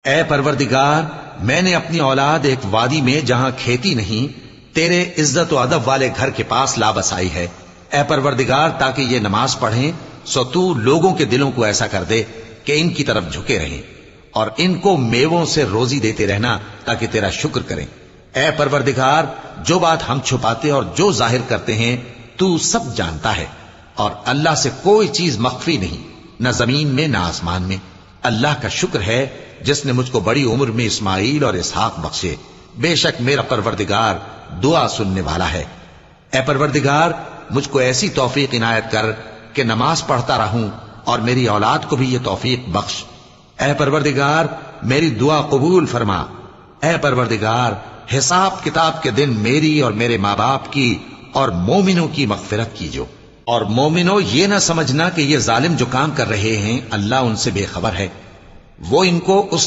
اے پروردگار، میں نے اپنی اولاد ایک وادی میں جہاں کھیتی نہیں تیرے عزت و ادب والے گھر کے پاس لا بسائی ہے۔ اے پروردگار، تاکہ یہ نماز پڑھیں سو تو لوگوں کے دلوں کو ایسا کر دے کہ ان کی طرف جھکے رہیں، اور ان کو میووں سے روزی دیتے رہنا تاکہ تیرا شکر کریں۔ اے پروردگار، جو بات ہم چھپاتے اور جو ظاہر کرتے ہیں تو سب جانتا ہے، اور اللہ سے کوئی چیز مخفی نہیں، نہ زمین میں نہ آسمان میں۔ اللہ کا شکر ہے جس نے مجھ کو بڑی عمر میں اسماعیل اور اسحاق بخشے، بے شک میرا پروردگار دعا سننے والا ہے۔ اے پروردگار، مجھ کو ایسی توفیق عنایت کر کہ نماز پڑھتا رہوں، اور میری اولاد کو بھی یہ توفیق بخش۔ اے پروردگار، میری دعا قبول فرما۔ اے پروردگار، حساب کتاب کے دن میری اور میرے ماں باپ کی اور مومنوں کی مغفرت کیجو۔ اور مومنوں، یہ نہ سمجھنا کہ یہ ظالم جو کام کر رہے ہیں اللہ ان سے بے خبر ہے، وہ ان کو اس